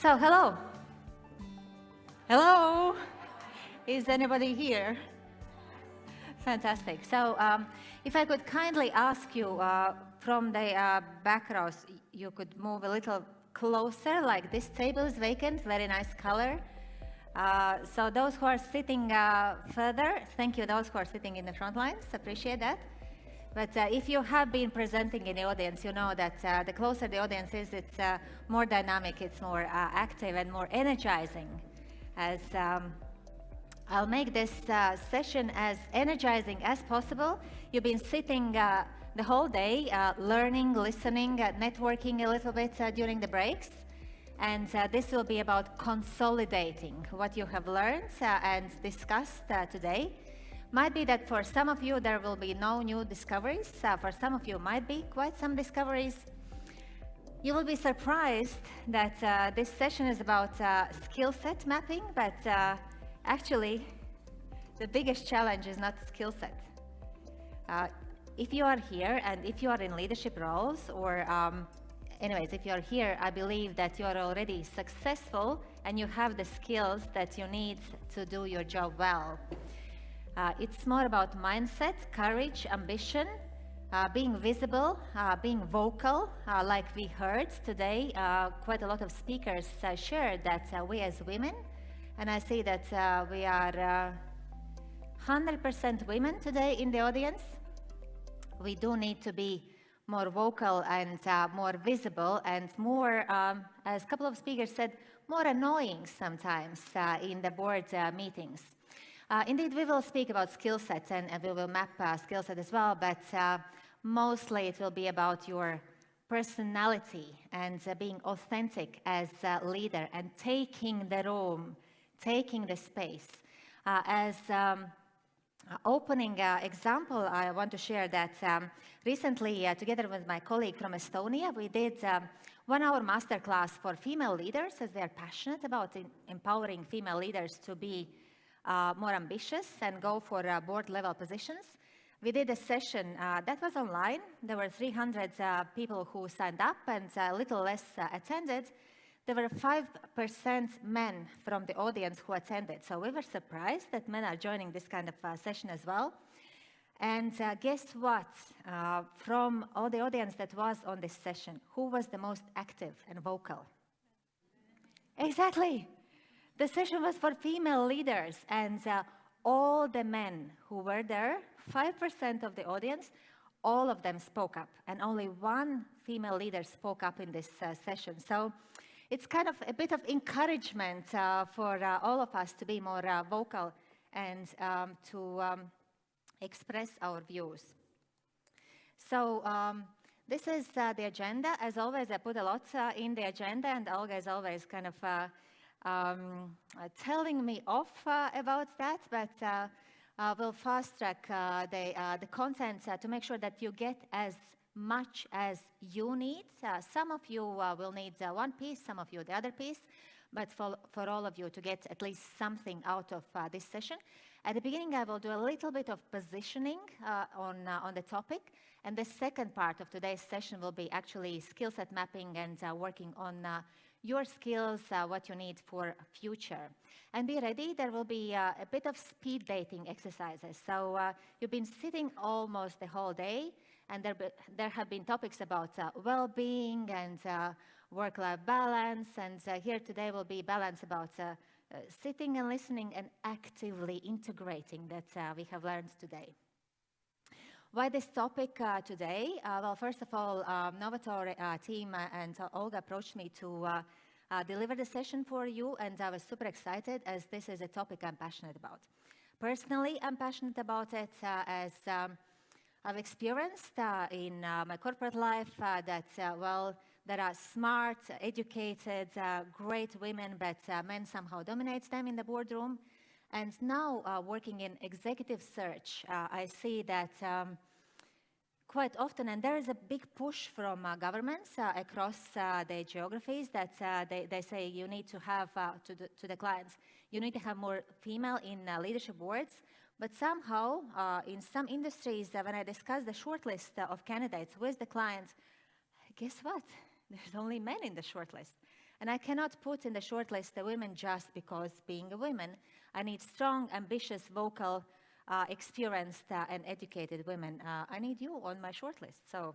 So, hello. Hello. Is anybody here? Fantastic. So, if I could kindly ask you from the back rows, you could move a little closer, like this table is vacant, very nice color. So those who are sitting further, thank you. Those who are sitting in the front lines, appreciate that. But if you have been presenting in the audience, you know that the closer the audience is, it's more dynamic, it's more active and more energizing. As I'll make this session as energizing as possible. You've been sitting the whole day, learning, listening, networking a little bit during the breaks. And this will be about consolidating what you have learned and discussed today. Might be that for some of you there will be no new discoveries. For some of you might be quite some discoveries. You will be surprised that this session is about skill set mapping, but actually the biggest challenge is not skill set. If you are here and if you are in leadership roles or anyways, if you're here, I believe that you are already successful and you have the skills that you need to do your job well. It's more about mindset, courage, ambition, being visible, being vocal, like we heard today. Quite a lot of speakers shared that we as women, and I see that we are 100% women today in the audience. We do need to be more vocal and more visible and more, as a couple of speakers said, more annoying sometimes in the board meetings. Indeed, we will speak about skill sets and we will map skill set as well, but mostly it will be about your personality and being authentic as a leader and taking the room, taking the space. As opening example, I want to share that recently, together with my colleague from Estonia, we did 1 hour masterclass for female leaders, as they are passionate about empowering female leaders to be more ambitious and go for board level positions. We did a session that was online. There were 300 people who signed up and a little less attended. There were 5% men from the audience who attended. So we were surprised that men are joining this kind of session as well. And guess what? From all the audience that was on this session, who was the most active and vocal? Exactly. The session was for female leaders, and all the men who were there, 5% of the audience, all of them spoke up, and only one female leader spoke up in this session. So it's kind of a bit of encouragement for all of us to be more vocal and to express our views. So this is the agenda. As always, I put a lot in the agenda, and Olga is always kind of telling me off about that, but we'll fast track the content to make sure that you get as much as you need. Some of you will need one piece, some of you the other piece, but for all of you to get at least something out of this session. At the beginning, I will do a little bit of positioning on the topic, and the second part of today's session will be actually skill set mapping and working on your skills, what you need for future. And be ready, there will be a bit of speed dating exercises. So you've been sitting almost the whole day, and there have been topics about well-being and work-life balance, and here today will be balance about sitting and listening and actively integrating that we have learned today. Why this topic today? Well, first of all, Novatore team and Olga approached me to deliver the session for you, and I was super excited as this is a topic I'm passionate about. Personally, I'm passionate about it as I've experienced in my corporate life that, well, there are smart, educated, great women, but men somehow dominate them in the boardroom. And now, working in executive search, I see that quite often, and there is a big push from governments across the geographies that they say you need to have to the clients, you need to have more female in leadership boards. But somehow, in some industries, when I discuss the shortlist of candidates with the client, guess what? There's only men in the shortlist. And I cannot put in the shortlist the women just because being a woman. I need strong, ambitious, vocal, experienced, and educated women. I need you on my shortlist. So,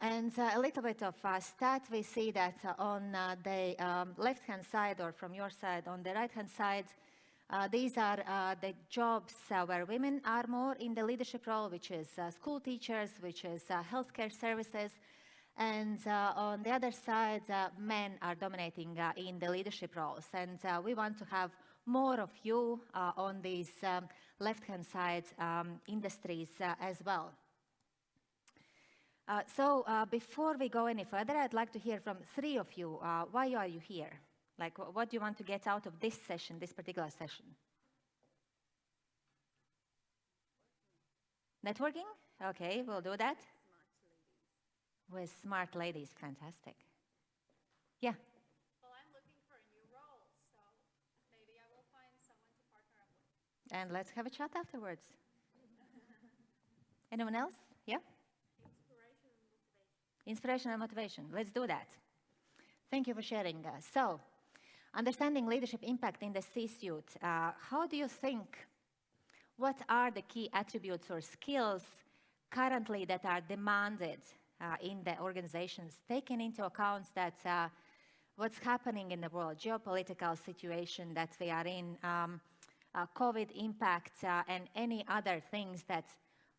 and a little bit of stat, we see that on the left-hand side, or from your side, on the right-hand side, these are the jobs where women are more in the leadership role, which is school teachers, which is healthcare services. And on the other side, men are dominating in the leadership roles. And we want to have more of you on these left-hand side industries as well. So before we go any further, I'd like to hear from three of you. Why are you here? Like, what do you want to get out of this session, this particular session? Networking? Okay, we'll do that. With smart ladies, fantastic. Yeah. Well, I'm looking for a new role, so maybe I will find someone to partner up with. And let's have a chat afterwards. Anyone else? Yeah? Inspiration and motivation. Let's do that. Thank you for sharing. So, understanding leadership impact in the C-suite. How do you think, what are the key attributes or skills currently that are demanded in the organizations, taking into account that what's happening in the world, geopolitical situation that we are in, COVID impact, and any other things that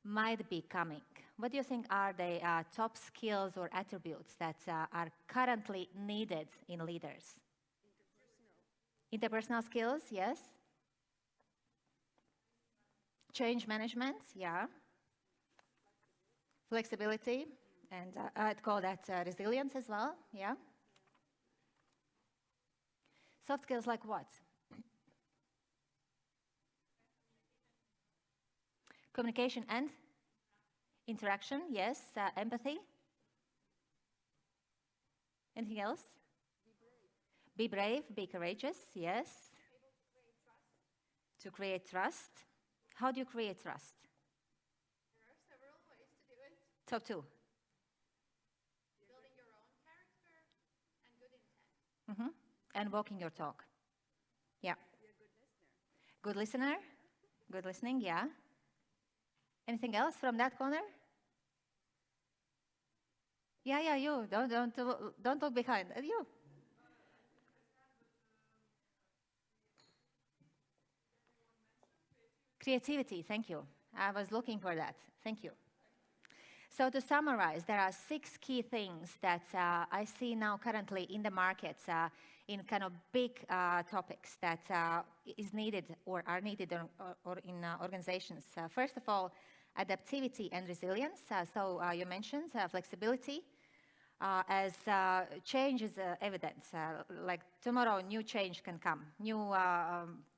might be coming? What do you think are the top skills or attributes that are currently needed in leaders? Interpersonal skills, yes. Change management, yeah. Flexibility, and I'd call that resilience as well, yeah. Soft skills like what? Communication and interaction, yes. Empathy. Anything else? Be brave, be courageous, yes. To create trust. How do you create trust? There are several ways to do it. Top two. Building your own character and good intent. And walking your talk. Yeah. Be a good listener. Good listener. Good listening, yeah. Anything else from that corner? Yeah, you. Don't look behind. You. Creativity, thank you. I was looking for that. Thank you. So to summarize, there are 6 key things that I see now currently in the markets in kind of big topics that is needed or are needed or in organizations. First of all, adaptivity and resilience. So you mentioned flexibility. As change is evident, like tomorrow, new change can come, new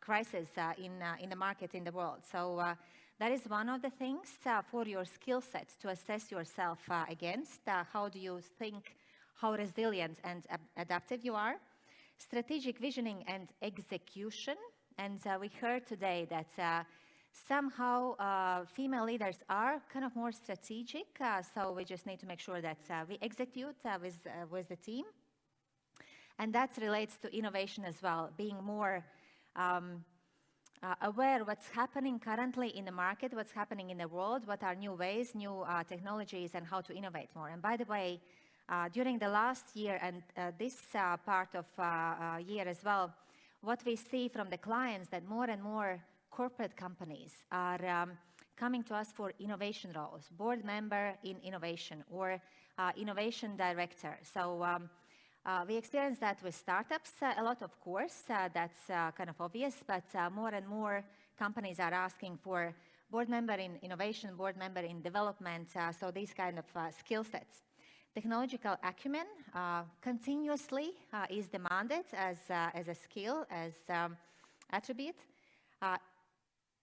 crisis in the market, in the world. So that is one of the things for your skill set to assess yourself against. How do you think, how resilient and adaptive you are? Strategic visioning and execution. And we heard today that somehow female leaders are kind of more strategic, so we just need to make sure that we execute with the team. And that relates to innovation as well, being more aware what's happening currently in the market, what's happening in the world, what are new ways, new technologies, and how to innovate more. And by the way, during the last year and this part of year as well, what we see from the clients that more and more corporate companies are coming to us for innovation roles, board member in innovation or innovation director. So we experience that with startups a lot, of course, that's kind of obvious, but more and more companies are asking for board member in innovation, board member in development, so these kind of skill sets. Technological acumen continuously is demanded as a skill, as attribute.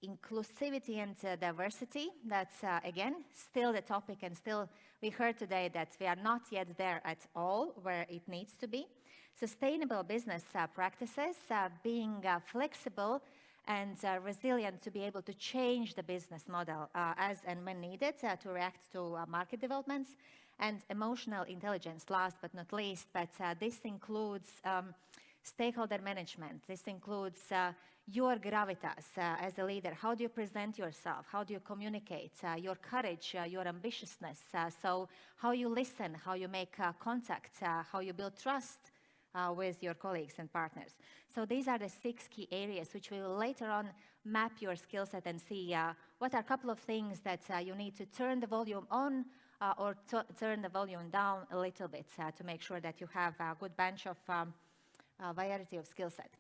Inclusivity and diversity, that's again still the topic, and still we heard today that we are not yet there at all where it needs to be. Sustainable business practices, being flexible and resilient to be able to change the business model as and when needed to react to market developments. And emotional intelligence, last but not least, but this includes stakeholder management. This includes your gravitas as a leader. How do you present yourself? How do you communicate? Your courage, your ambitiousness. So how you listen, how you make contact, how you build trust with your colleagues and partners. So these are the 6 key areas which we will later on map your skill set and see what are a couple of things that you need to turn the volume on or turn the volume down a little bit to make sure that you have a good bunch of variety of skill set.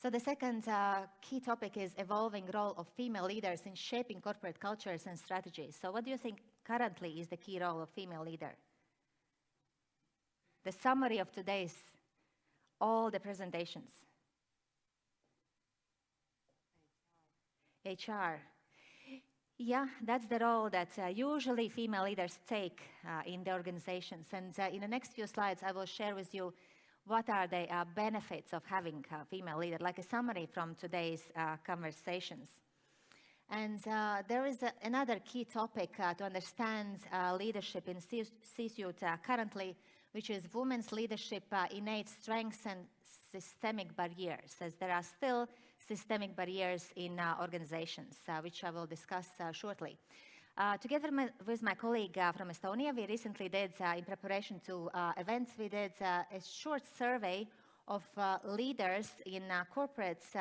So the second key topic is evolving role of female leaders in shaping corporate cultures and strategies. So what do you think currently is the key role of female leader? The summary of today's, all the presentations. HR. Yeah, that's the role that usually female leaders take in the organizations. And in the next few slides, I will share with you what are the benefits of having a female leader, like a summary from today's conversations. And there is another key topic to understand leadership in C-suite currently, which is women's leadership, innate strengths and systemic barriers, as there are still systemic barriers in organizations, which I will discuss shortly. Together with my colleague from Estonia, we recently did, in preparation to events, we did a short survey of leaders in corporates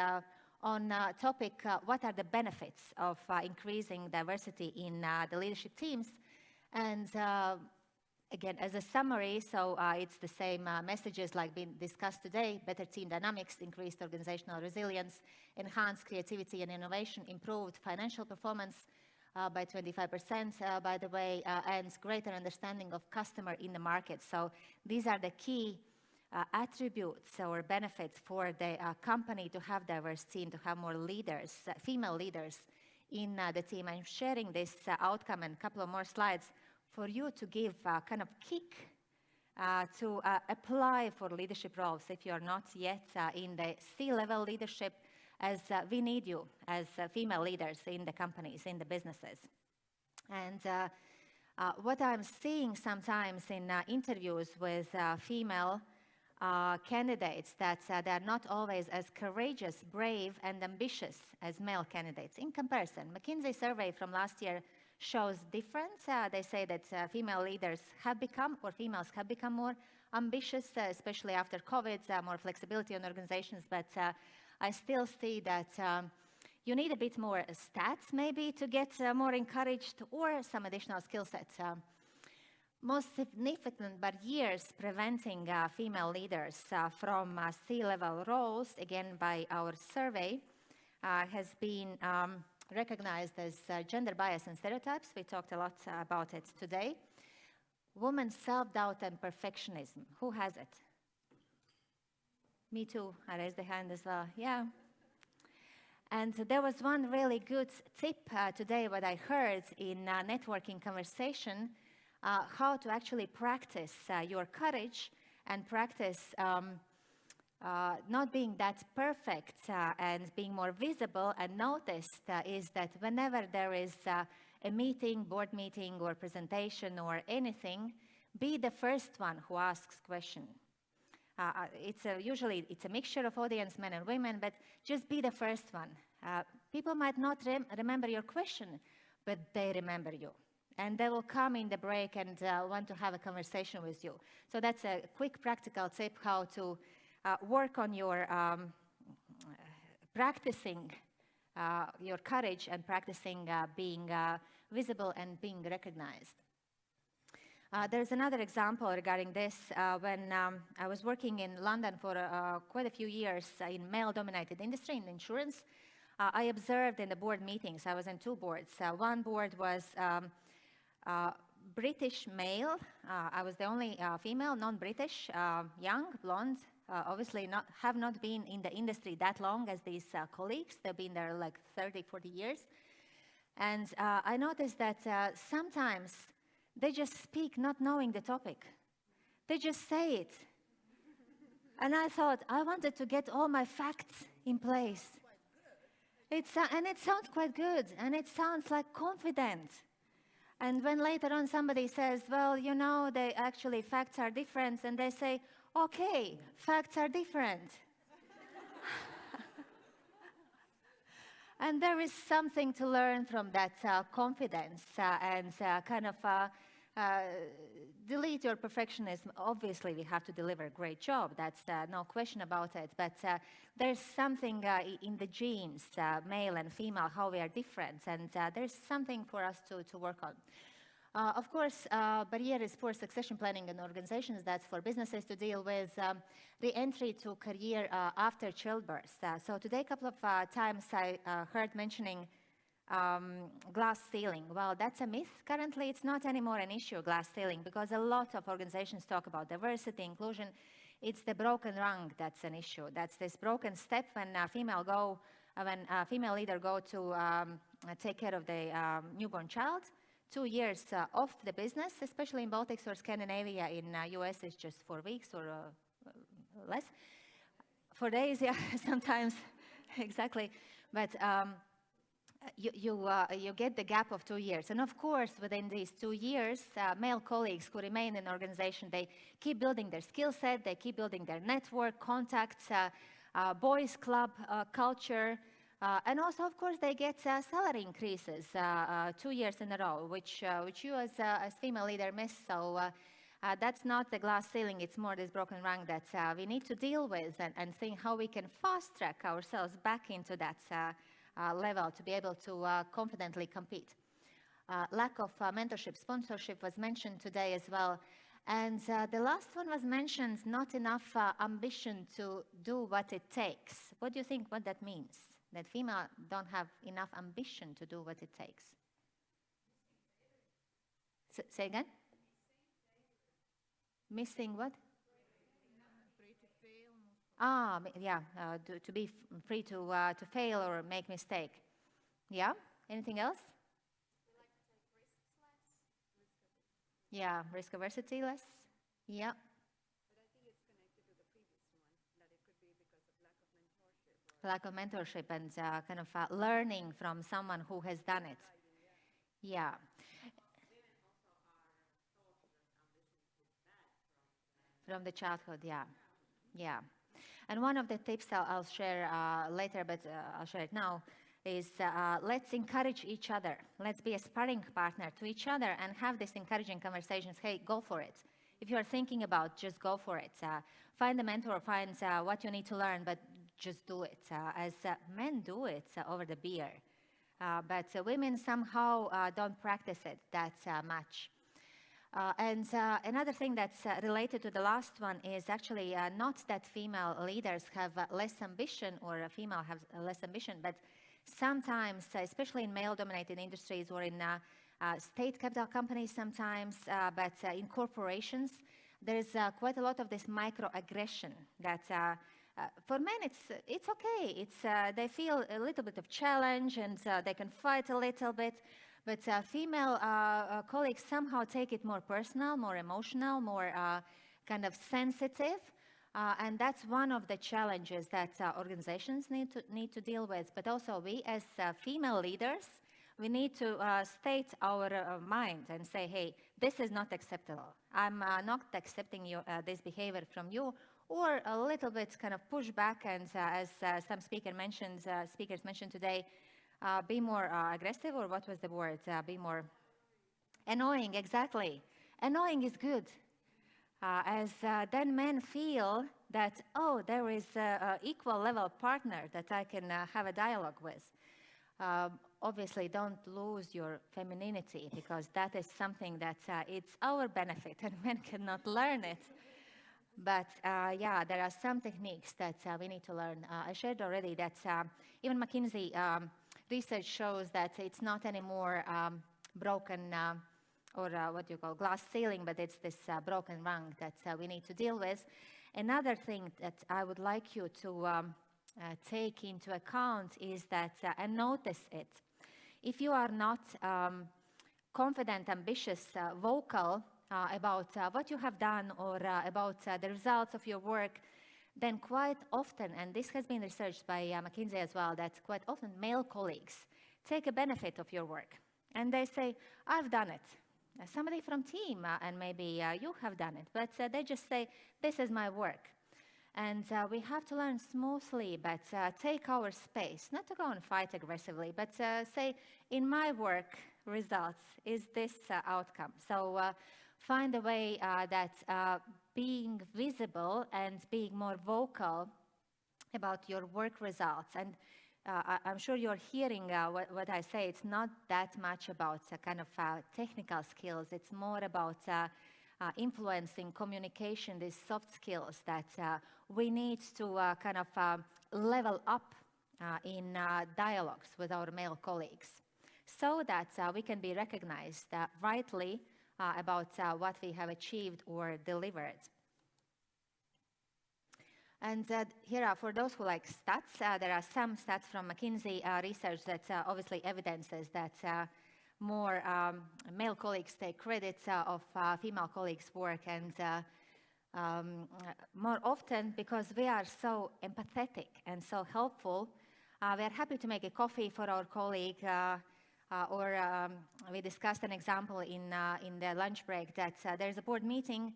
on topic, what are the benefits of increasing diversity in the leadership teams. And again, as a summary, so it's the same messages like being discussed today: better team dynamics, increased organizational resilience, enhanced creativity and innovation, improved financial performance by 25%, by the way, and greater understanding of customer in the market. So these are the key attributes or benefits for the company to have diverse team, to have more leaders, female leaders in the team. I'm sharing this outcome and a couple of more slides for you to give kind of kick to apply for leadership roles if you're not yet in the C-level leadership, as we need you as female leaders in the companies, in the businesses. And what I'm seeing sometimes in interviews with female candidates, that they're not always as courageous, brave, and ambitious as male candidates in comparison. McKinsey survey from last year shows difference. They say that female leaders have become, or females have become more ambitious, especially after COVID, more flexibility on organizations, but I still see that you need a bit more stats maybe to get more encouraged, or some additional skill sets. Most significant barriers preventing female leaders from C-level roles, again by our survey, has been recognized as gender bias and stereotypes. We talked a lot about it today. Women's self-doubt and perfectionism. Who has it? Me too. I raised the hand as well. Yeah. And there was one really good tip today what I heard in a networking conversation, how to actually practice your courage and practice not being that perfect and being more visible and noticed, is that whenever there is a meeting, board meeting or presentation or anything, be the first one who asks question. Usually it's a mixture of audience, men and women, but just be the first one. People might not remember your question, but they remember you. And they will come in the break and want to have a conversation with you. So that's a quick practical tip how to work on your practicing your courage and practicing being visible and being recognized. There's another example regarding this. When I was working in London for quite a few years in male-dominated industry, in insurance, I observed in the board meetings, I was in 2 boards. One board was British male. I was the only female, non-British, young, blonde, obviously have not been in the industry that long as these colleagues. They've been there like 30, 40 years. And I noticed that sometimes they just speak not knowing the topic. They just say it. And I thought, I wanted to get all my facts in place. And it sounds quite good, and it sounds like confident. And when later on somebody says, well, you know, facts are different, and they say, okay, facts are different. And there is something to learn from that confidence and delete your perfectionism. Obviously, we have to deliver a great job. That's no question about it. But there's something in the genes, male and female, how we are different. And there's something for us to work on. Of course, barriers for succession planning in organizations, that's for businesses to deal with the entry to career after childbirth. So today, a couple of times I heard mentioning glass ceiling. Well, that's a myth. Currently, it's not anymore an issue, glass ceiling, because a lot of organizations talk about diversity, inclusion. It's the broken rung that's an issue. That's this broken step when a female leader go to take care of the newborn child. 2 years off the business, especially in Baltics or Scandinavia. In US, it's just 4 weeks or less. 4 days, yeah, sometimes, exactly. But you get the gap of 2 years. And of course, within these 2 years, male colleagues who remain in the organization, they keep building their skill set, they keep building their network, contacts, boys club culture, and also, of course, they get salary increases 2 years in a row, which you as female leader miss. So that's not the glass ceiling, it's more this broken rung that we need to deal with and think how we can fast track ourselves back into that level to be able to confidently compete. Lack of mentorship, sponsorship was mentioned today as well. And the last one was mentioned, not enough ambition to do what it takes. What do you think what that means? That female don't have enough ambition to do what it takes. Say again? Missing what? To be free to fail or make mistake. Yeah? Anything else? We like to take risks less. Yeah, risk aversity less. Yeah. But I think it's connected to the previous one, that it could be because of lack of mentorship and learning from someone who has done it. Yeah. From the childhood, yeah. And one of the tips I'll share later, but I'll share it now, is let's encourage each other. Let's be a sparring partner to each other and have these encouraging conversations. Hey, go for it. If you're thinking about, just go for it. Find a mentor, find what you need to learn, but just do it. As men do it over the beer. But women somehow don't practice it that much. And another thing that's related to the last one is actually not that female leaders have less ambition or a female has less ambition, but sometimes, especially in male-dominated industries or in state capital companies sometimes, but in corporations, there's quite a lot of this microaggression that for men it's okay. They feel a little bit of challenge and they can fight a little bit. But female colleagues somehow take it more personal, more emotional, more kind of sensitive. And that's one of the challenges that organizations need to deal with. But also we as female leaders, we need to state our mind and say, hey, this is not acceptable. I'm not accepting this behavior from you. Or a little bit kind of push back and as some speakers mentioned today, be more aggressive, or what was the word? Be more annoying, exactly. Annoying is good. As then men feel that, oh, there is an equal level partner that I can have a dialogue with. Obviously, don't lose your femininity, because that is something that it's our benefit and men cannot learn it. But there are some techniques that we need to learn. I shared already that even McKinsey research shows that it's not anymore broken or what you call glass ceiling, but it's this broken rung that we need to deal with. Another thing that I would like you to take into account is that, and notice it, if you are not confident, ambitious, vocal about what you have done or about the results of your work, then quite often, and this has been researched by McKinsey as well, that quite often male colleagues take a benefit of your work. and they say, I've done it. Somebody from team, and maybe you have done it, but they just say, this is my work. And we have to learn smoothly, but take our space, not to go and fight aggressively, but say, in my work results is this outcome. So find a way that being visible and being more vocal about your work results. And I'm sure you're hearing what I say. It's not that much about kind of technical skills. It's more about influencing communication, these soft skills that we need to kind of level up in dialogues with our male colleagues so that we can be recognized rightly about what we have achieved or delivered. And here, for those who like stats, there are some stats from McKinsey research that obviously evidences that more male colleagues take credit of female colleagues' work, and more often, because we are so empathetic and so helpful, we are happy to make a coffee for our colleague, or we discussed an example in the lunch break that there's a board meeting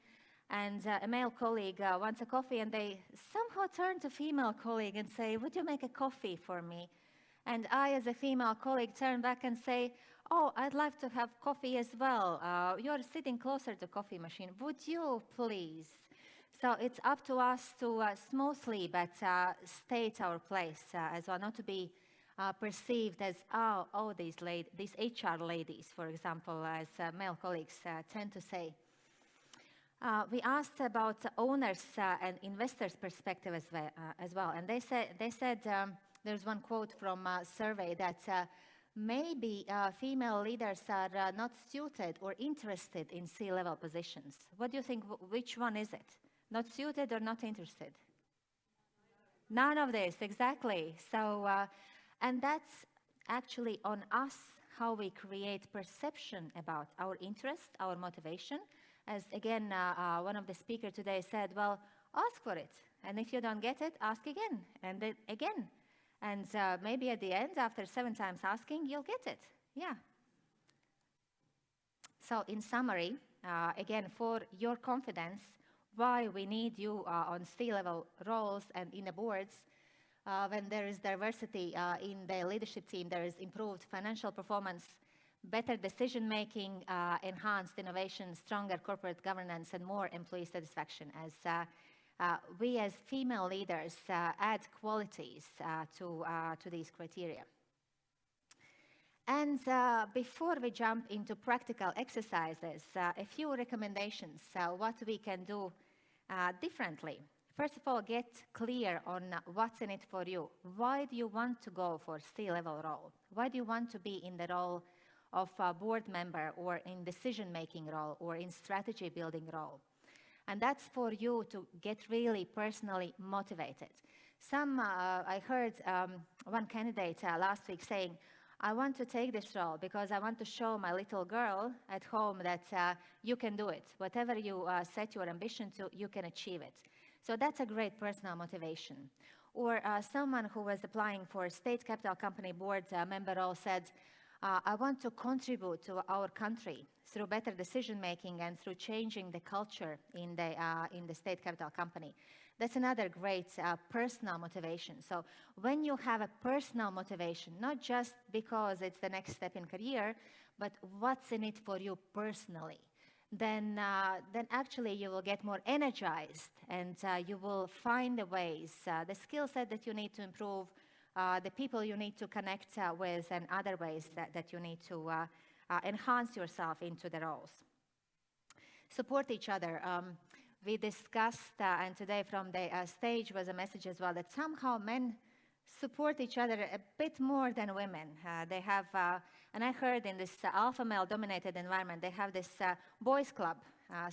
and a male colleague wants a coffee, and they somehow turn to a female colleague and say, would you make a coffee for me? And I, as a female colleague, turn back and say, oh, I'd like to have coffee as well. You're sitting closer to coffee machine. Would you please? So it's up to us to smoothly but state our place as well, not to be perceived as, oh, these HR ladies, for example, as male colleagues tend to say. We asked about owners and investors' perspective as well, and they said there's one quote from a survey that maybe female leaders are not suited or interested in C-level positions. What do you think? Which one is it? Not suited or not interested? None of this, exactly. So, and that's actually on us, how we create perception about our interest, our motivation. As again, one of the speakers today said, well, ask for it. And if you don't get it, ask again, and then again. And maybe at the end, after 7 times asking, you'll get it. Yeah. So in summary, again, for your confidence, why we need you on C-level roles and in the boards, when there is diversity in the leadership team, there is improved financial performance, better decision-making, enhanced innovation, stronger corporate governance, and more employee satisfaction, as we as female leaders add qualities to these criteria. And before we jump into practical exercises, a few recommendations what we can do differently. First of all, get clear on what's in it for you. Why do you want to go for C-level role? Why do you want to be in the role of a board member, or in decision-making role, or in strategy building role? And that's for you to get really personally motivated. I heard one candidate last week saying, I want to take this role because I want to show my little girl at home that you can do it. Whatever you set your ambition to, you can achieve it. So that's a great personal motivation. Or someone who was applying for a state capital company board member role said, I want to contribute to our country through better decision-making and through changing the culture in the state capital company. That's another great personal motivation. So when you have a personal motivation, not just because it's the next step in career, but what's in it for you personally, then actually you will get more energized, and you will find the ways, the skill set that you need to improve, the people you need to connect with, and other ways that you need to enhance yourself into the roles. Support each other. We discussed, and today from the stage was a message as well, that somehow men support each other a bit more than women. They have, and I heard in this alpha male dominated environment, they have this boys club.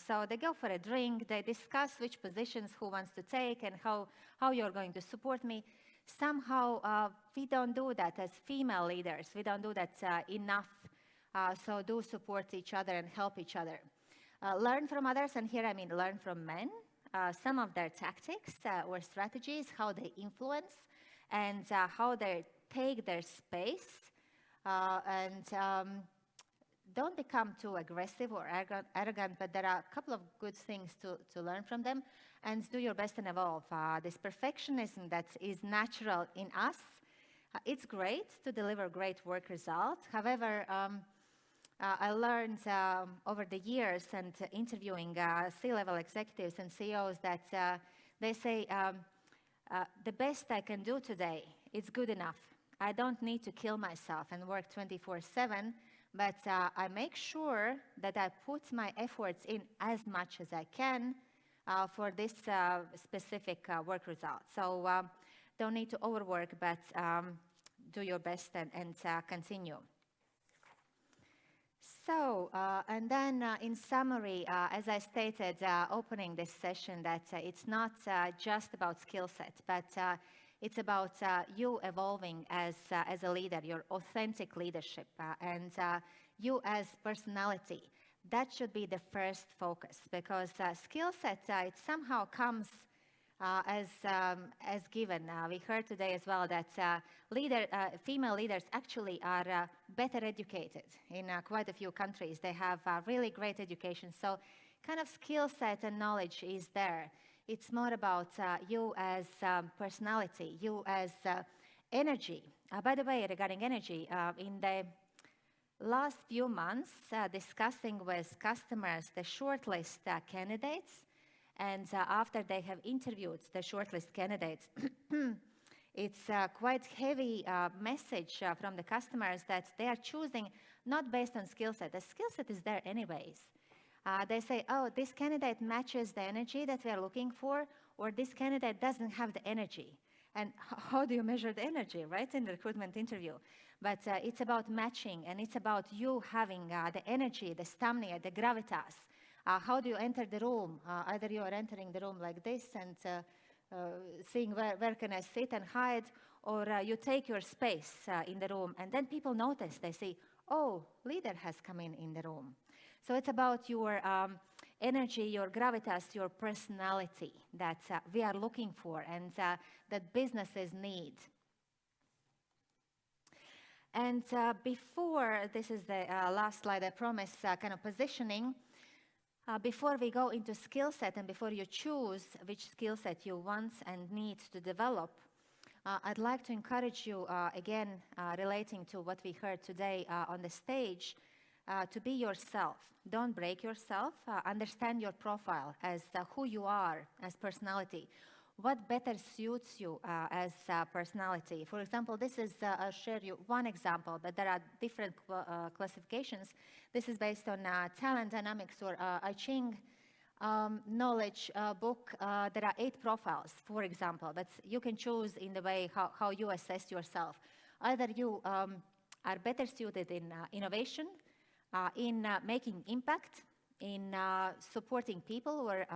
So they go for a drink, they discuss which positions who wants to take and how you're going to support me. Somehow we don't do that as female leaders. We don't do that enough. So do support each other and help each other. Learn from others, and here I mean learn from men, some of their tactics or strategies, how they influence, and how they take their space, and don't become too aggressive or arrogant, but there are a couple of good things to learn from them, and do your best and evolve. This perfectionism that is natural in us, it's great to deliver great work results. However, I learned over the years and interviewing C-level executives and CEOs that they say, the best I can do today is good enough. I don't need to kill myself and work 24/7, but I make sure that I put my efforts in as much as I can for this specific work result. So don't need to overwork, but do your best and continue. So, and then in summary, as I stated opening this session, that it's not just about skill set, but it's about you evolving as a leader, your authentic leadership, and you as personality. That should be the first focus, because skill set, it somehow comes as given. We heard today as well that female leaders actually are better educated in quite a few countries. They have really great education. So kind of skill set and knowledge is there. It's more about you as personality, you as energy. By the way, regarding energy, in the last few months, discussing with customers the shortlist candidates, and after they have interviewed the shortlist candidates, it's quite heavy message from the customers that they are choosing not based on skill set. The skill set is there anyways. They say, oh, this candidate matches the energy that we are looking for, or this candidate doesn't have the energy. And how do you measure the energy, right, in the recruitment interview? But it's about matching, and it's about you having the energy, the stamina, the gravitas. How do you enter the room? Either you are entering the room like this and seeing where can I sit and hide, or you take your space in the room, and then people notice. They see, oh, leader has come in the room. So it's about your energy, your gravitas, your personality that we are looking for and that businesses need. And before, this is the last slide, I promise, kind of positioning. Before we go into skill set and before you choose which skill set you want and need to develop, I'd like to encourage you, again, relating to what we heard today on the stage, to be yourself. Don't break yourself. Understand your profile as who you are as personality. What better suits you as personality? For example, this is, I'll share you one example, but there are different classifications. This is based on talent dynamics or I Ching knowledge book. There are 8 profiles, for example, but you can choose in the way how you assess yourself. Either you are better suited in innovation, in making impact, in supporting people or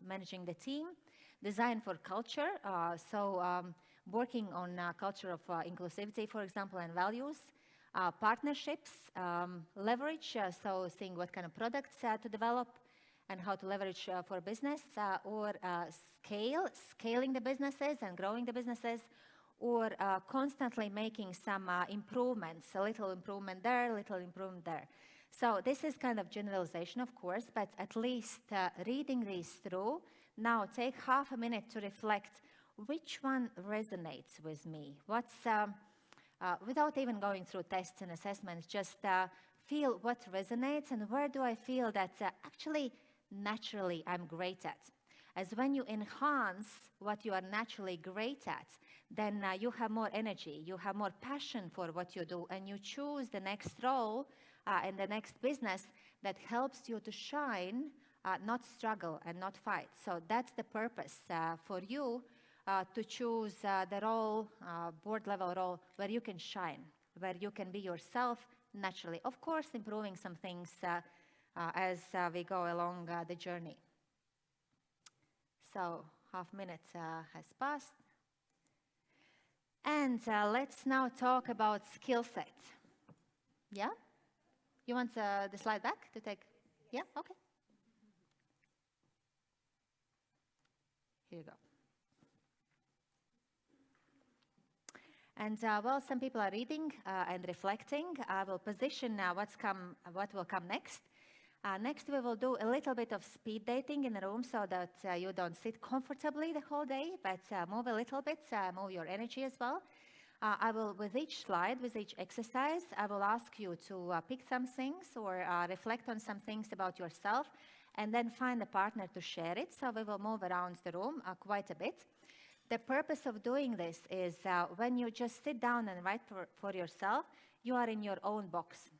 managing the team, design for culture, working on culture of inclusivity, for example, and values, partnerships, leverage, so seeing what kind of products to develop and how to leverage for business, or scaling the businesses and growing the businesses, or constantly making some improvements, a little improvement there, little improvement there. So this is kind of generalization, of course, but at least reading these through, now take half a minute to reflect which one resonates with me. What's, without even going through tests and assessments, just feel what resonates and where do I feel that actually naturally I'm great at. As when you enhance what you are naturally great at, then you have more energy, you have more passion for what you do, and you choose the next role and the next business that helps you to shine, not struggle and not fight. So that's the purpose for you to choose the role, board level role, where you can shine, where you can be yourself naturally. Of course, improving some things as we go along the journey. So half minute has passed. And let's now talk about skill set. Yeah? You want the slide back to take? Yeah? Okay. Here you go. And while some people are reading and reflecting, I will position what will come next. Next, we will do a little bit of speed dating in the room so that you don't sit comfortably the whole day, but move a little bit, move your energy as well. I will, with each slide, with each exercise, I will ask you to pick some things or reflect on some things about yourself, and then find a partner to share it. So we will move around the room quite a bit. The purpose of doing this is when you just sit down and write for yourself, you are in your own box.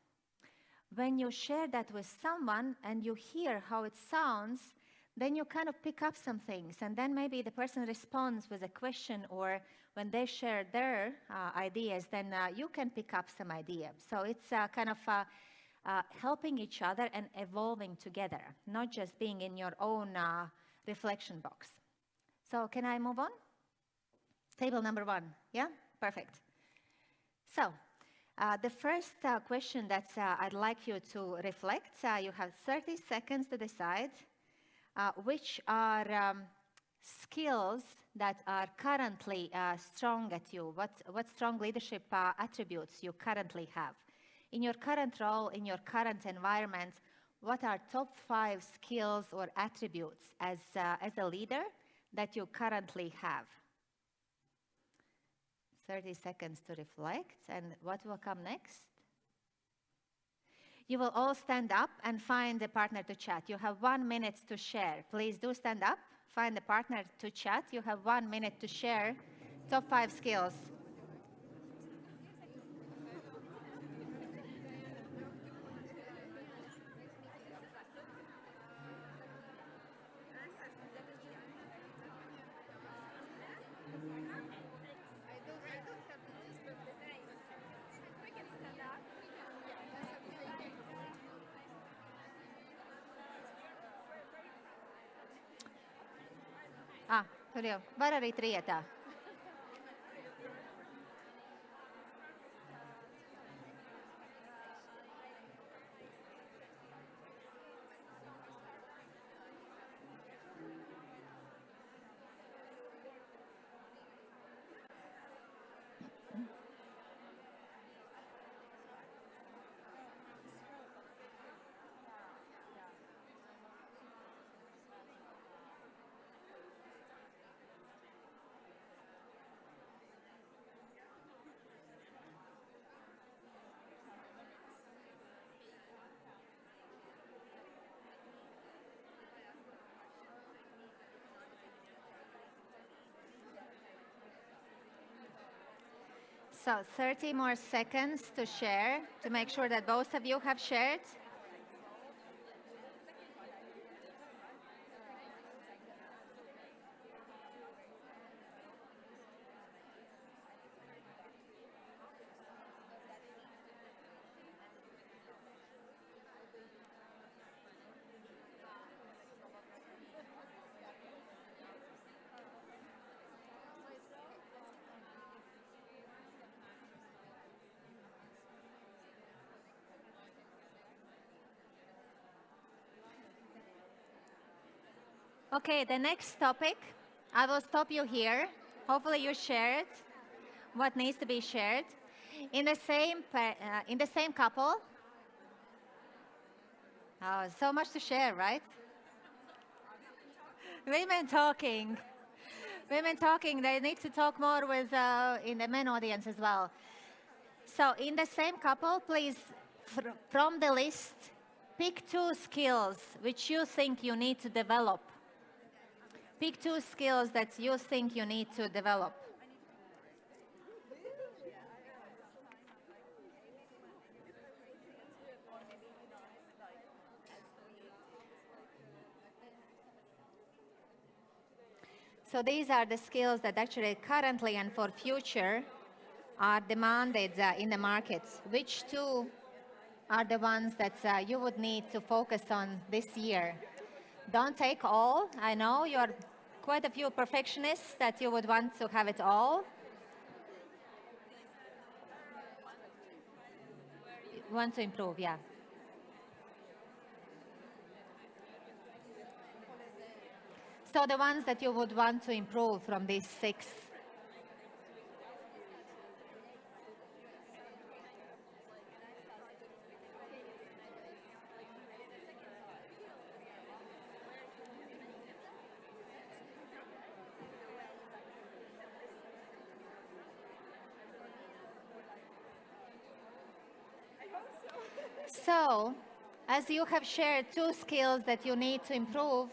When you share that with someone and you hear how it sounds, then you kind of pick up some things. And then maybe the person responds with a question, or when they share their ideas, then you can pick up some ideas. So it's kind of helping each other and evolving together, not just being in your own reflection box. So can I move on? Table number 1, yeah? Perfect. So the first question that I'd like you to reflect, you have 30 seconds to decide which are skills that are currently strong at you, what strong leadership attributes you currently have. In your current role, in your current environment, what are top 5 skills or attributes as a leader that you currently have? 30 seconds to reflect, and what will come next? You will all stand up and find a partner to chat. You have 1 minute to share. Please do stand up, find a partner to chat. You have 1 minute to share top 5 skills. Todėl, var arī trietā. So 30 more seconds to share, to make sure that both of you have shared. Okay, the next topic, I will stop you here. Hopefully you shared what needs to be shared. In the same couple. Oh, so much to share, right? Women talking. Women talking, they need to talk more with in the men audience as well. So in the same couple, please, from the list, pick 2 skills which you think you need to develop. Pick 2 skills that you think you need to develop. So these are the skills that actually currently and for future are demanded in the market. Which 2 are the ones that you would need to focus on this year? Don't take all. I know you're quite a few perfectionists that you would want to have it all. Want to improve, yeah. So the ones that you would want to improve from these 6. So, as you have shared 2 skills that you need to improve,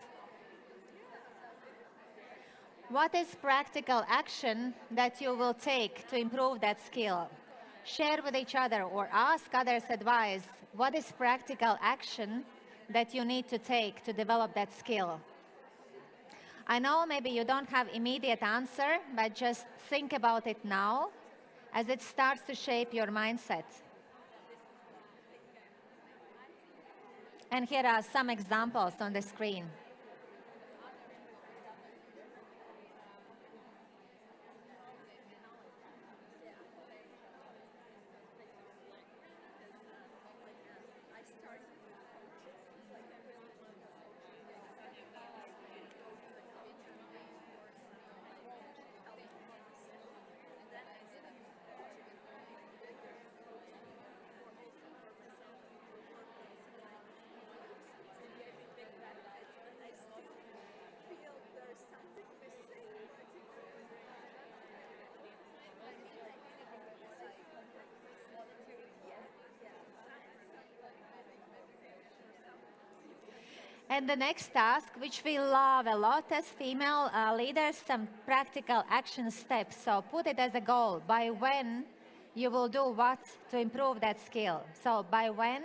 what is practical action that you will take to improve that skill? Share with each other or ask others advice. What is practical action that you need to take to develop that skill? I know maybe you don't have immediate answer, but just think about it now as it starts to shape your mindset. And here are some examples on the screen. And the next task, which we love a lot as female leaders, some practical action steps. So put it as a goal. By when you will do what to improve that skill. So by when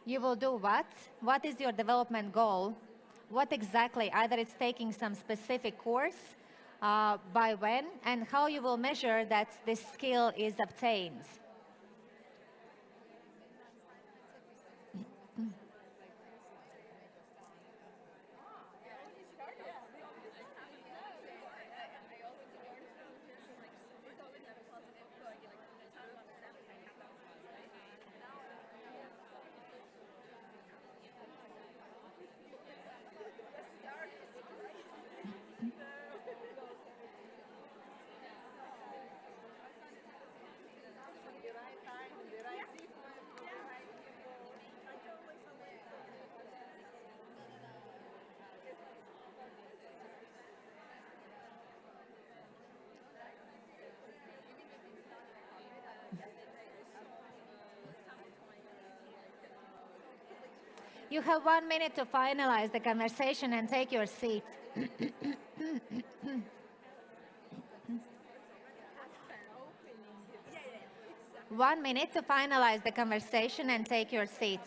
you will do what? What is your development goal? What exactly? Either it's taking some specific course, by when, and how you will measure that this skill is obtained. You have 1 minute to finalize the conversation and take your seat. 1 minute to finalize the conversation and take your seat.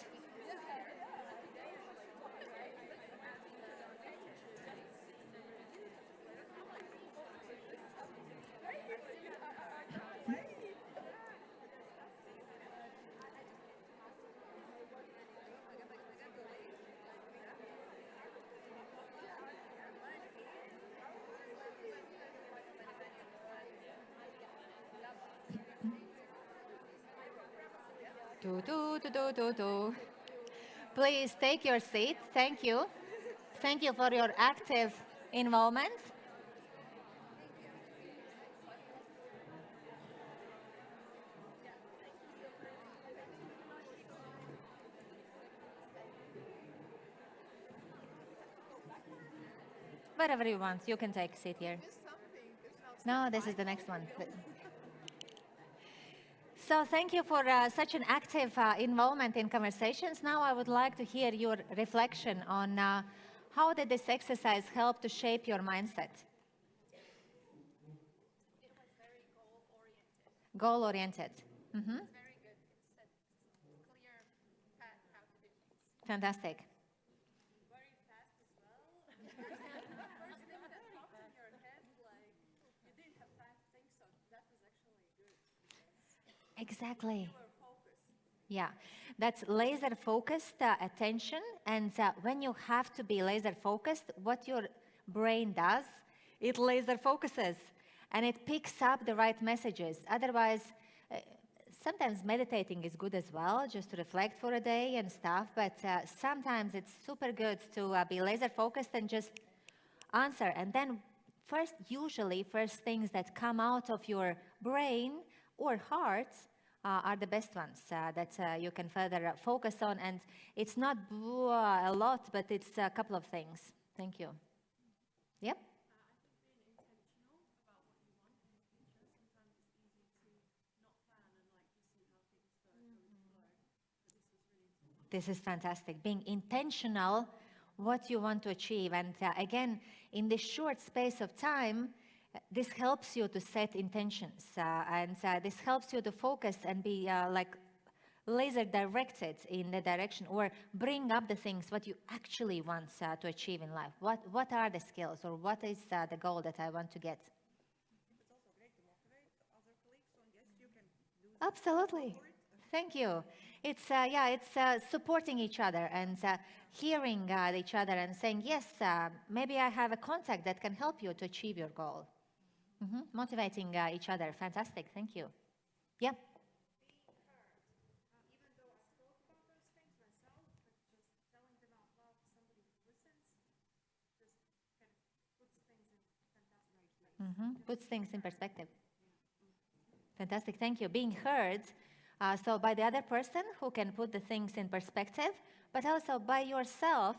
Do, do, do, do, do, do. Please take your seat. Thank you. Thank you for your active involvement. Wherever you want, you can take a seat here. No, this is the next one. So thank you for such an active involvement in conversations. Now I would like to hear your reflection on how did this exercise help to shape your mindset? It was very goal-oriented. Goal-oriented. Mm-hmm. It's very good. It sets clear path how to do things. Fantastic. Very fast as well. First thing that popped in your head, like you didn't have time to think, so that was actually good. Exactly. You were focused. Yeah, that's laser focused attention. And when you have to be laser focused, what your brain does, it laser focuses and it picks up the right messages. Otherwise, sometimes meditating is good as well, just to reflect for a day and stuff. But sometimes it's super good to be laser focused and just answer. And then usually first things that come out of your brain or heart are the best ones that you can further focus on. And it's not a lot, but it's a couple of things. Thank you. Yep. This is fantastic. Being intentional, what you want to achieve. And again, in this short space of time, this helps you to set intentions. And this helps you to focus and be like laser directed in the direction, or bring up the things what you actually want to achieve in life. What are the skills, or what is the goal that I want to get? It's also great to motivate other colleagues, so yes, you can do that. Absolutely. Thank you. It's it's supporting each other and hearing each other and saying, yes, maybe I have a contact that can help you to achieve your goal. Motivating each other. Fantastic. Thank you. Yeah. Even though I spoke about those things myself, but just telling them out loud to somebody who listens just kind of puts things in fantastic place. Puts things in perspective. Fantastic. Thank you. Being heard. So by the other person who can put the things in perspective, but also by yourself,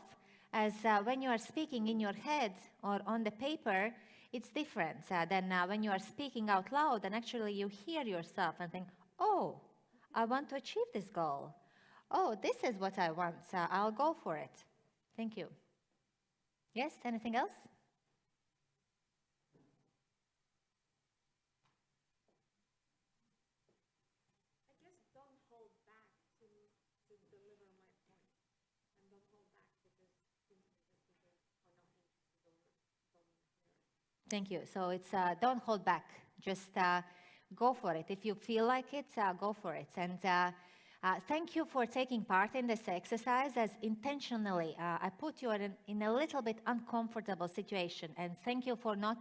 as when you are speaking in your head or on the paper, it's different than when you are speaking out loud and actually you hear yourself and think, oh, I want to achieve this goal. Oh, this is what I want. I'll go for it. Thank you. Yes, anything else? I guess don't hold back to deliver my point. And don't hold back because simply just people are not interested or don't hear it. Thank you. So it's don't hold back. Just go for it. If you feel like it, go for it. And thank you for taking part in this exercise, as intentionally I put you in a little bit uncomfortable situation. And thank you for not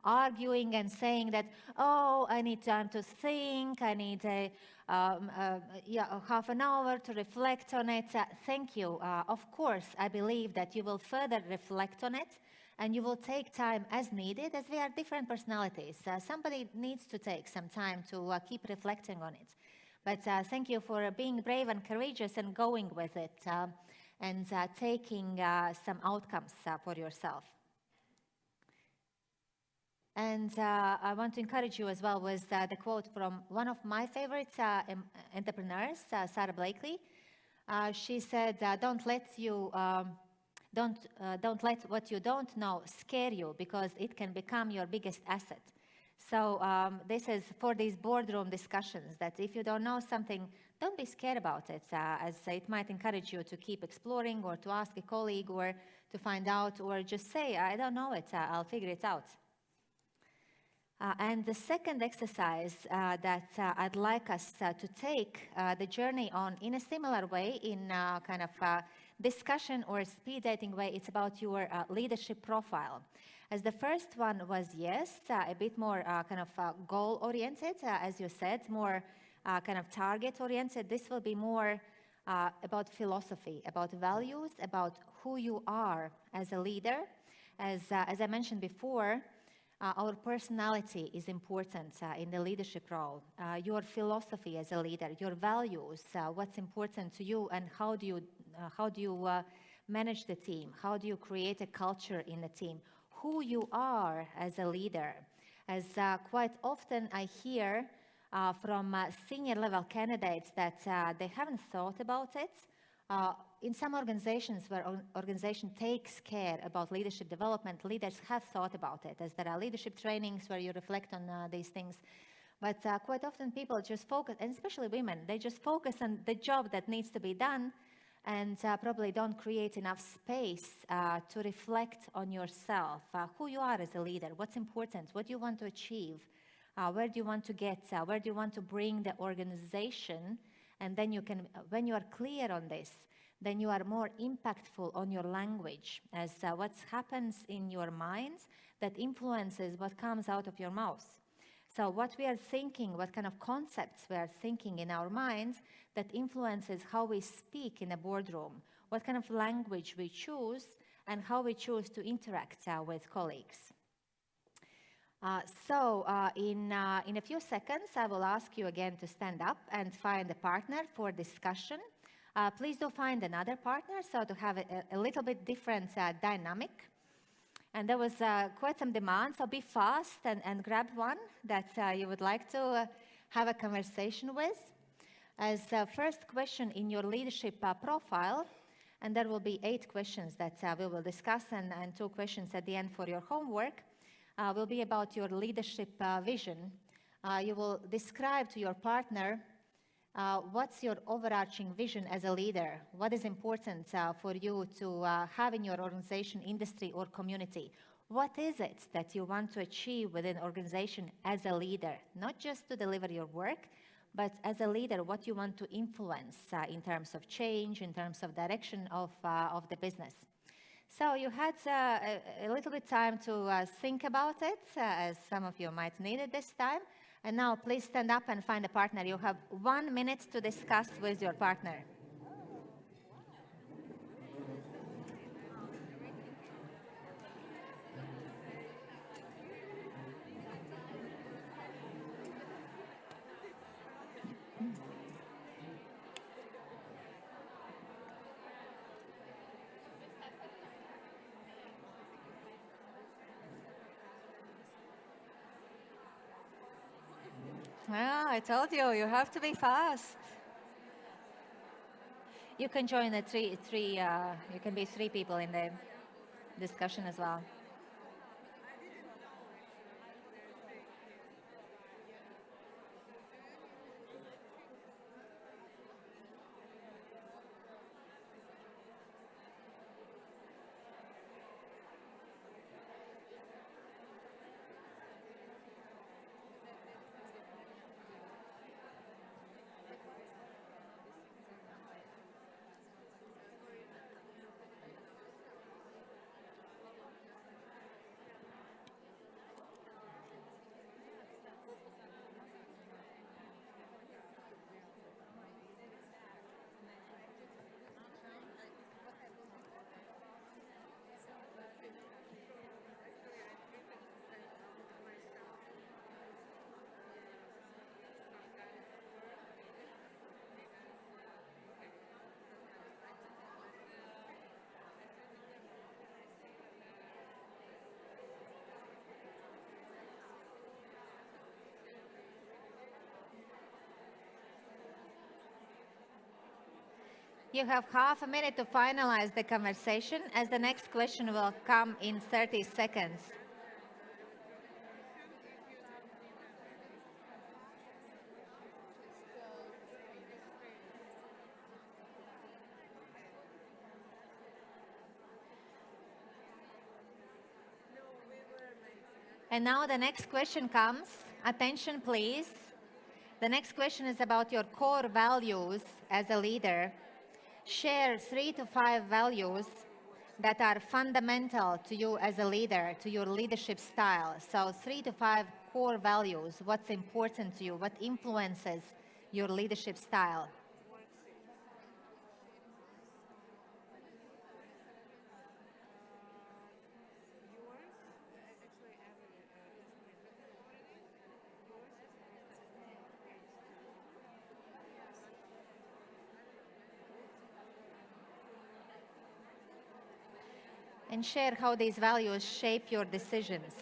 arguing and saying that, oh, I need time to think, I need half an hour to reflect on it. Thank you. Of course, I believe that you will further reflect on it, and you will take time as needed, as we are different personalities. Somebody needs to take some time to keep reflecting on it. But thank you for being brave and courageous and going with it and taking some outcomes for yourself. And I want to encourage you as well with the quote from one of my favorite entrepreneurs, Sarah Blakely. She said, "Don't let what you don't know scare you, because it can become your biggest asset." So this is for these boardroom discussions, that if you don't know something, don't be scared about it, as it might encourage you to keep exploring, or to ask a colleague, or to find out, or just say, I don't know it, I'll figure it out. And the second exercise that I'd like us to take the journey on in a similar way, in kind of discussion or speed dating way, it's about your leadership profile. As the first one was, yes, a bit more kind of goal-oriented, as you said, more kind of target-oriented. This will be more about philosophy, about values, about who you are as a leader. As I mentioned before, our personality is important in the leadership role. Your philosophy as a leader, your values, what's important to you, and how do you manage the team? How do you create a culture in the team? Who you are as a leader. As quite often I hear from senior level candidates that they haven't thought about it. In some organizations where organization takes care about leadership development, leaders have thought about it, as there are leadership trainings where you reflect on these things. But quite often people just focus, and especially women, they just focus on the job that needs to be done, and probably don't create enough space to reflect on yourself, who you are as a leader, what's important, what do you want to achieve, where do you want to get, where do you want to bring the organization. And then you can, when you are clear on this, then you are more impactful on your language, as what happens in your minds that influences what comes out of your mouth. So what we are thinking, what kind of concepts we are thinking in our minds, that influences how we speak in a boardroom, what kind of language we choose, and how we choose to interact with colleagues. In a few seconds, I will ask you again to stand up and find a partner for discussion. Please do find another partner, so to have a little bit different dynamic. And there was quite some demand, so be fast and grab one that you would like to have a conversation with. as a first question in your leadership profile, and there will be 8 questions that we will discuss, and 2 questions at the end for your homework, will be about your leadership vision. You will describe to your partner what's your overarching vision as a leader? What is important for you to have in your organization, industry, or community? What is it that you want to achieve within organization as a leader? Not just to deliver your work, but as a leader, what you want to influence in terms of change, in terms of direction of the business. So you had a little bit time to think about it, as some of you might need it this time. And now please stand up and find a partner. You have 1 minute to discuss with your partner. Well, I told you, you have to be fast. You can join the you can be 3 people in the discussion as well. You have half a minute to finalize the conversation, as the next question will come in 30 seconds. And now the next question comes. Attention, please. The next question is about your core values as a leader. Share 3 to 5 values that are fundamental to you as a leader, to your leadership style. So 3 to 5 core values, what's important to you, what influences your leadership style. And share how these values shape your decisions.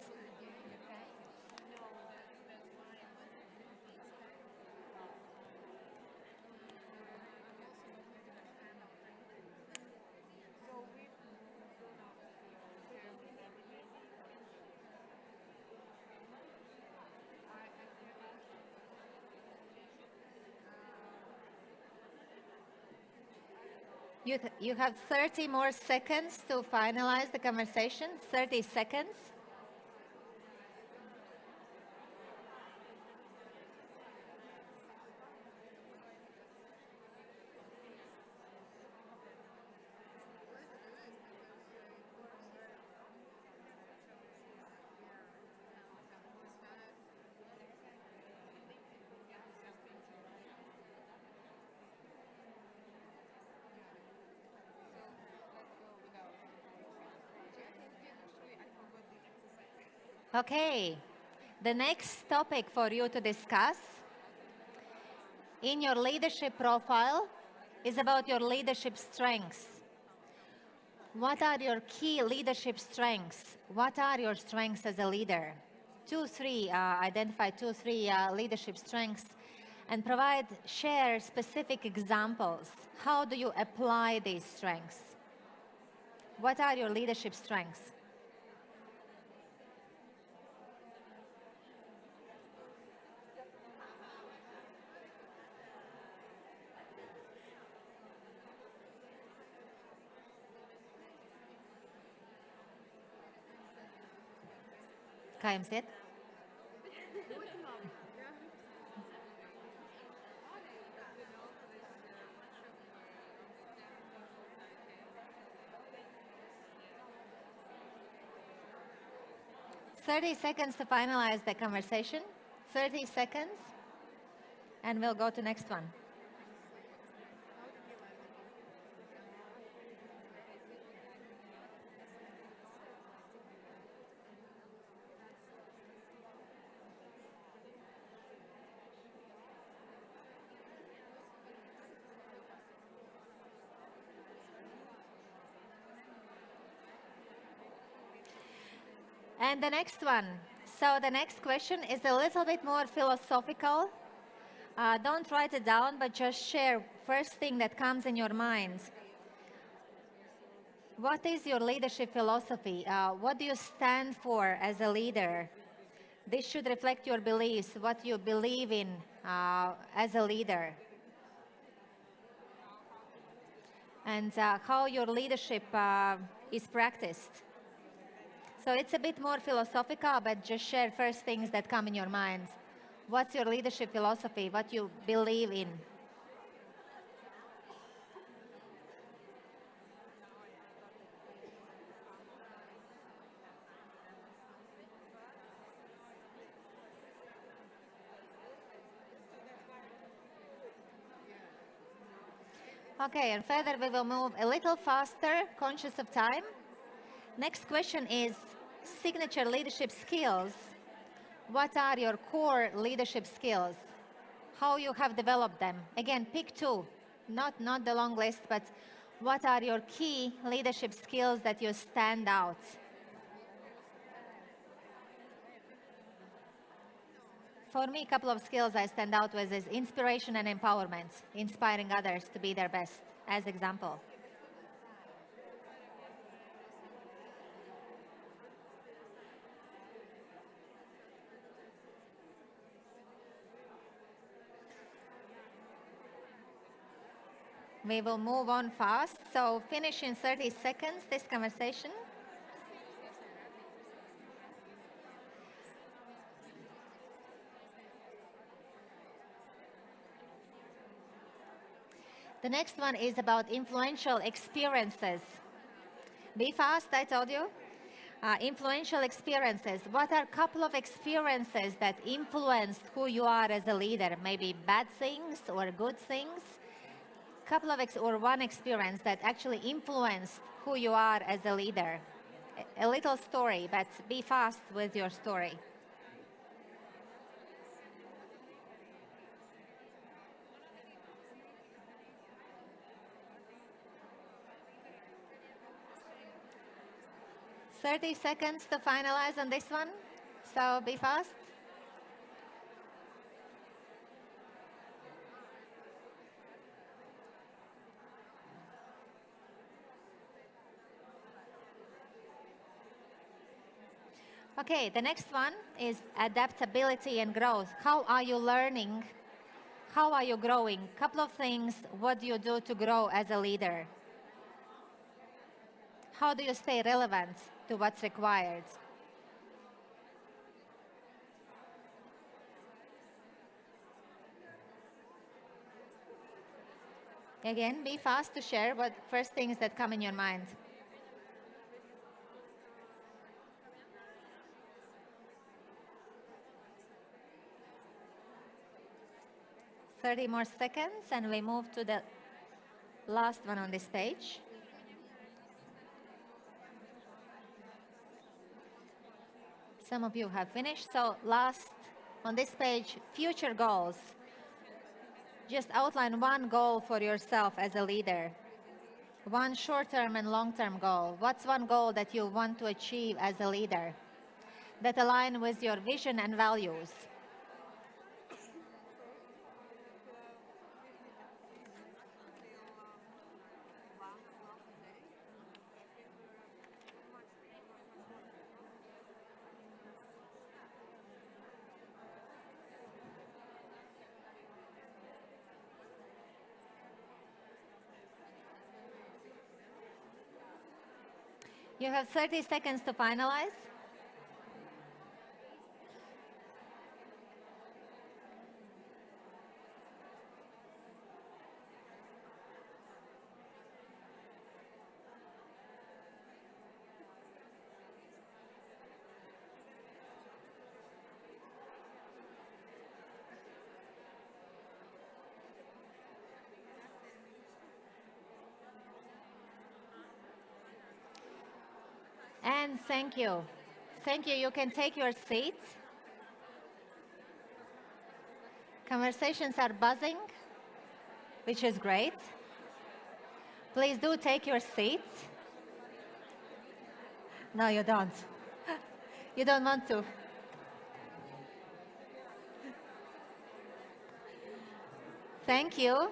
You have 30 more seconds to finalize the conversation. 30 seconds. Okay, the next topic for you to discuss in your leadership profile is about your leadership strengths. What are your key leadership strengths? What are your strengths as a leader? Identify two, three leadership strengths. and share specific examples. How do you apply these strengths? What are your leadership strengths? Kā jums iet? "30 seconds to finalize the conversation. 30 seconds, and we'll go to next one. And the next one. So the next question is a little bit more philosophical. Don't write it down, but just share first thing that comes in your mind. What is your leadership philosophy? What do you stand for as a leader? This should reflect your beliefs, what you believe in as a leader. And how your leadership is practiced. So it's a bit more philosophical, but just share first things that come in your mind. What's your leadership philosophy? What you believe in? Okay, and further we will move a little faster, conscious of time. Next question is signature leadership skills. What are your core leadership skills? How you have developed them? Again, pick two, not the long list, but what are your key leadership skills that you stand out? For me, a couple of skills I stand out with is inspiration and empowerment, inspiring others to be their best, as example. We will move on fast, so finish in 30 seconds this conversation. The next one is about influential experiences. Be fast, I told you. Influential experiences. What are a couple of experiences that influenced who you are as a leader? Maybe bad things or good things? Couple of or one experience that actually influenced who you are as a leader. A little story, but be fast with your story. "30 seconds to finalize on this one, so be fast. Okay, the next one is adaptability and growth. How are you learning? How are you growing? Couple of things. What do you do to grow as a leader? How do you stay relevant to what's required? Again, be fast to share what first things that come in your mind. 30 more seconds, and we move to the last one on this page. Some of you have finished. So last on this page, future goals. Just outline one goal for yourself as a leader. One short-term and long-term goal. What's one goal that you want to achieve as a leader that align with your vision and values? You have 30 seconds to finalize. And thank you. Thank you. You can take your seat. Conversations are buzzing, which is great. Please do take your seat. No, you don't. You don't want to. Thank you.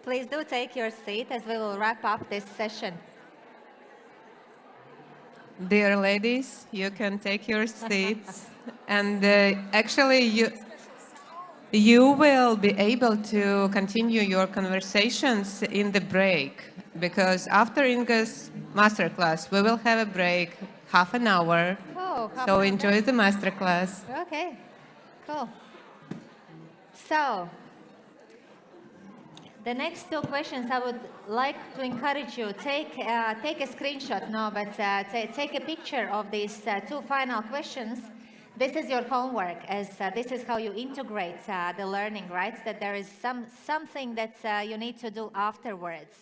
Please do take your seat as we will wrap up this session. Dear ladies, you can take your seats. And actually, you will be able to continue your conversations in the break, because after Inga's masterclass, we will have a break, half an hour. Oh, half So an hour enjoy break. the masterclass. Okay, cool. So, the next two questions I would like to encourage you, take a screenshot, no, but take a picture of these two final questions. This is your homework, as this is how you integrate the learning, right? That there is something that you need to do afterwards.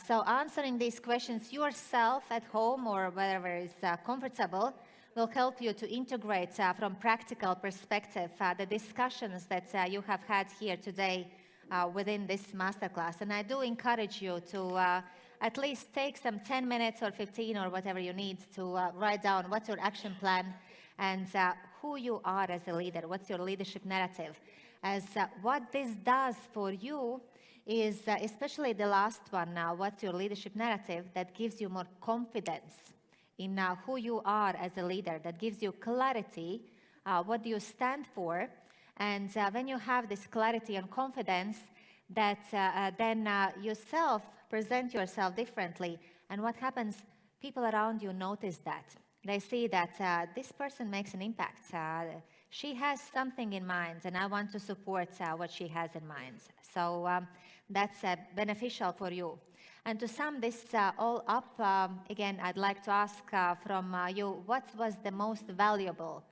So answering these questions yourself at home or wherever is comfortable will help you to integrate from practical perspective the discussions that you have had here today within this masterclass. And I do encourage you to at least take some 10 minutes or 15 or whatever you need to write down what's your action plan and who you are as a leader, what's your leadership narrative. As what this does for you is, especially the last one now, what's your leadership narrative, that gives you more confidence in who you are as a leader, that gives you clarity, what do you stand for, and when you have this clarity and confidence, that then yourself present yourself differently. And what happens, people around you notice that. They see that this person makes an impact. She has something in mind, and I want to support what she has in mind. So that's beneficial for you. And to sum this all up, again, I'd like to ask from you, what was the most valuable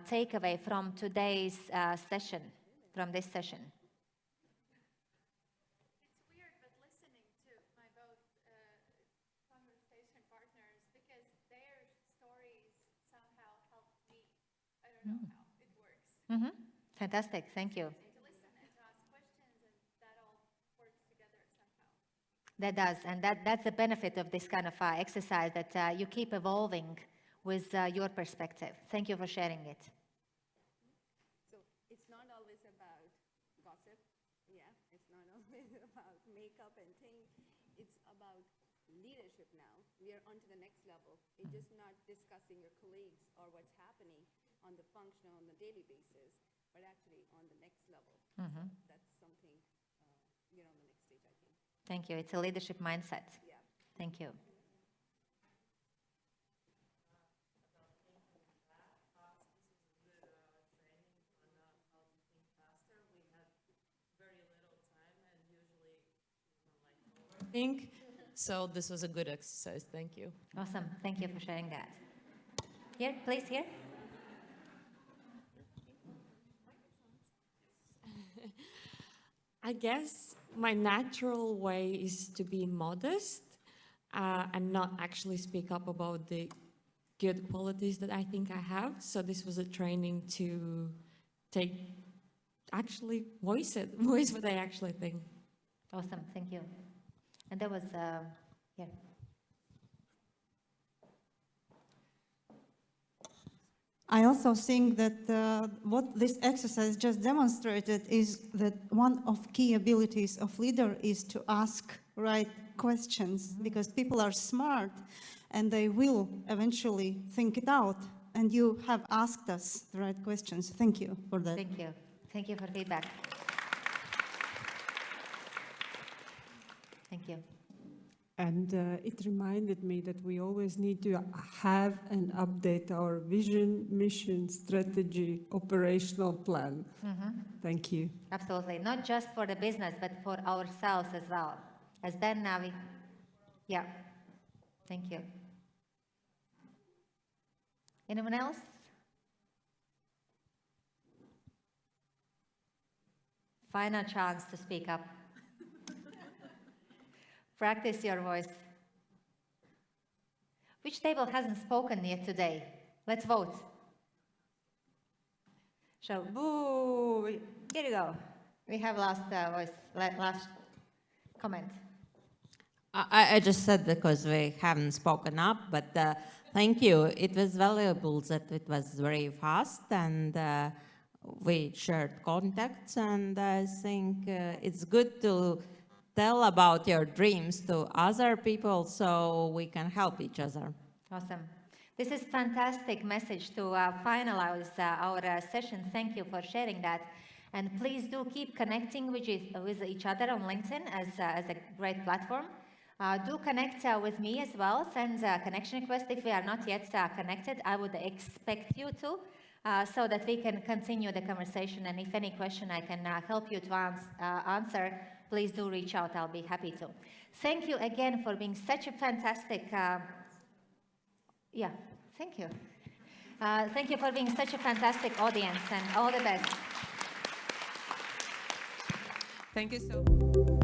takeaway from today's session, from this session? It's weird, but listening to my both conversation partners, because their stories somehow helped me. I don't know how it works. Mm-hmm. Fantastic, thank you. To listen and to ask questions, and that all works together somehow. That does, and that's the benefit of this kind of exercise, that you keep evolving with your perspective. Thank you for sharing it. So it's not always about gossip, yeah. It's not always about makeup and thing. It's about leadership now. We are on to the next level. It's just not discussing your colleagues or what's happening on the function on the daily basis, but actually on the next level. So that's something we're on the next stage, I think. Thank you. It's a leadership mindset. Yeah. Thank you. Think. So this was a good exercise. Thank you. Awesome. Thank you for sharing that. Here, please, here. I guess my natural way is to be modest and not actually speak up about the good qualities that I think I have. So this was a training to actually voice what I actually think. Awesome. Thank you. And that was, here. I also think that what this exercise just demonstrated is that one of key abilities of leader is to ask right questions, because people are smart and they will eventually think it out. And you have asked us the right questions. Thank you for that. Thank you. Thank you for feedback. Thank you. And it reminded me that we always need to have and update our vision, mission, strategy, operational plan. Thank you. Absolutely. Not just for the business, but for ourselves as well. As then we, yeah. Thank you. Anyone else? Final chance to speak up. Practice your voice. Which table hasn't spoken yet today? Let's vote. So, boo! Here you go. We have last voice, last comment. I just said because we haven't spoken up, but thank you. It was valuable that it was very fast and we shared contacts, and I think it's good to tell about your dreams to other people so we can help each other. Awesome. This is fantastic message to finalize our session. Thank you for sharing that. And please do keep connecting with each other on LinkedIn as a great platform. Do connect with me as well. Send a connection request if we are not yet connected. I would expect you to, so that we can continue the conversation. And if any question I can help you to answer, please do reach out. I'll be happy to. Thank you again for being such a fantastic... thank you. Thank you for being such a fantastic audience, and all the best. Thank you so much.